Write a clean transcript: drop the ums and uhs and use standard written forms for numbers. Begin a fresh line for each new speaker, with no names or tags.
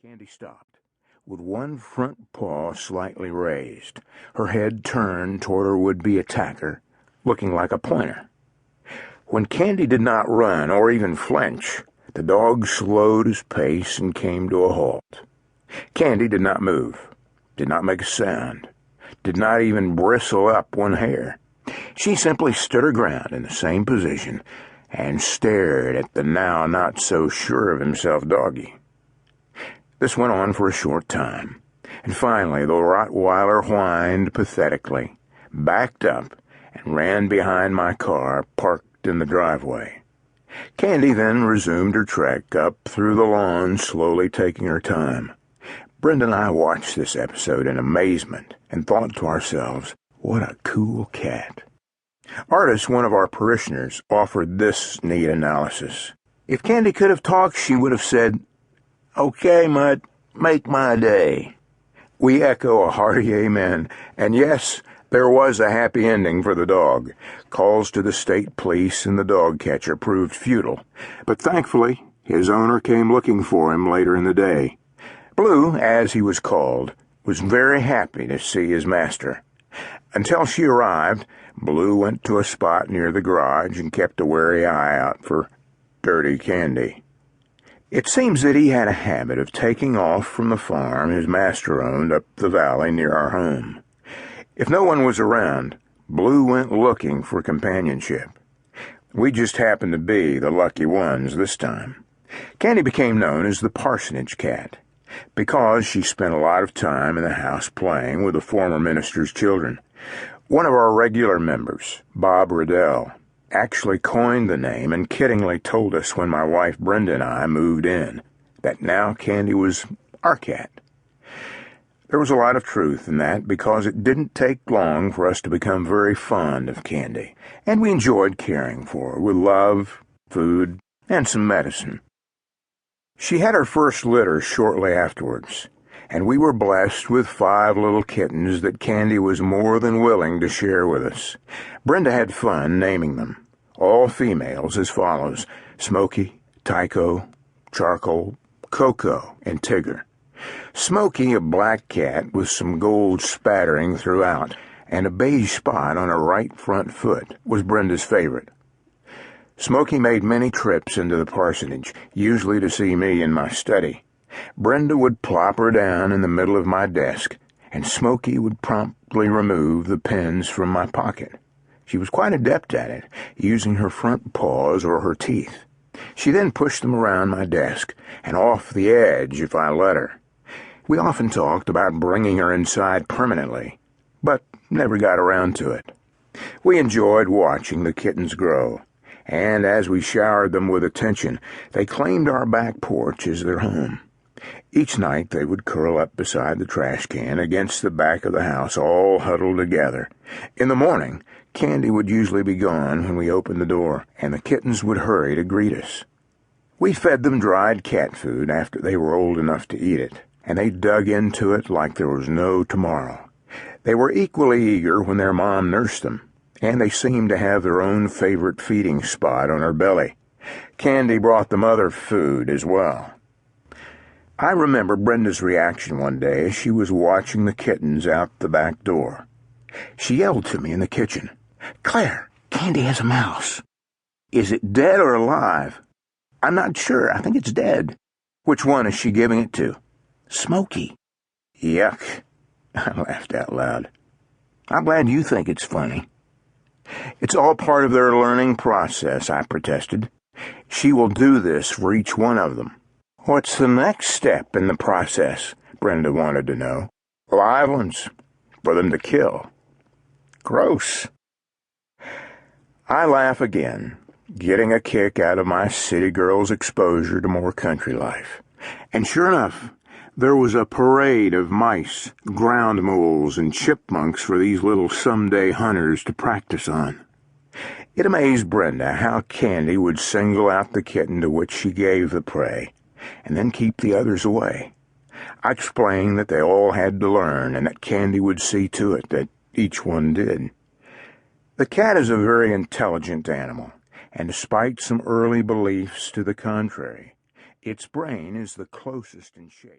Candy stopped, with one front paw slightly raised, her head turned toward her would-be attacker, looking like a pointer. When Candy did not run or even flinch, the dog slowed his pace and came to a halt. Candy did not move, did not make a sound, did not even bristle up one hair. She simply stood her ground in the same position and stared at the now not-so-sure-of-himself doggy. This went on for a short time, and finally the Rottweiler whined pathetically, backed up, and ran behind my car parked in the driveway. Candy then resumed her trek up through the lawn, slowly taking her time. Brenda and I watched this episode in amazement and thought to ourselves, what a cool cat. Artis, one of our parishioners, offered this neat analysis. If Candy could have talked, she would have said, "Okay, Mutt, make my day." We echo a hearty amen, and yes, there was a happy ending for the dog. Calls to the state police and the dog catcher proved futile, but thankfully his owner came looking for him later in the day. Blue, as he was called, was very happy to see his master. Until she arrived, Blue went to a spot near the garage and kept a wary eye out for dirty Candy. It seems that he had a habit of taking off from the farm his master owned up the valley near our home. If no one was around, Blue went looking for companionship. We just happened to be the lucky ones this time. Candy became known as the Parsonage cat, because she spent a lot of time in the house playing with the former minister's children. One of our regular members, Bob Riddell, actually coined the name and kiddingly told us when my wife Brenda and I moved in that now Candy was our cat. There was a lot of truth in that because it didn't take long for us to become very fond of Candy, and we enjoyed caring for her with love, food, and some medicine. She had her first litter shortly afterwards, and we were blessed with 5 little kittens that Candy was more than willing to share with us. Brenda had fun naming them, all females as follows: Smoky, Tycho, Charcoal, Coco, and Tigger. Smoky, a black cat with some gold spattering throughout and a beige spot on her right front foot, was Brenda's favorite. Smoky made many trips into the parsonage, usually to see me in my study. Brenda would plop her down in the middle of my desk, and Smoky would promptly remove the pens from my pocket. She was quite adept at it, using her front paws or her teeth. She then pushed them around my desk and off the edge if I let her. We often talked about bringing her inside permanently, but never got around to it. We enjoyed watching the kittens grow, and as we showered them with attention, they claimed our back porch as their home. Each night they would curl up beside the trash can against the back of the house, all huddled together. In the morning, Candy would usually be gone when we opened the door, and the kittens would hurry to greet us. We fed them dried cat food after they were old enough to eat it, and they dug into it like there was no tomorrow. They were equally eager when their mom nursed them, and they seemed to have their own favorite feeding spot on her belly. Candy brought them other food as well. I remember Brenda's reaction one day as she was watching the kittens out the back door. She yelled to me in the kitchen, "Claire, Candy has a mouse." "Is it dead or alive?" "I'm not sure. I think it's dead." "Which one is she giving it to?" "Smoky." "Yuck." I laughed out loud. "I'm glad you think it's funny." "It's all part of their learning process," I protested. "She will do this for each one of them." "What's the next step in the process?" Brenda wanted to know. "Live ones, for them to kill." Gross. I laugh again, getting a kick out of my city girl's exposure to more country life. And sure enough, there was a parade of mice, ground moles, and chipmunks for these little someday hunters to practice on. It amazed Brenda how Candy would single out the kitten to which she gave the prey, and then keep the others away. I explained that they all had to learn, and that Candy would see to it that each one did. The cat is a very intelligent animal, and despite some early beliefs to the contrary, its brain is the closest in shape.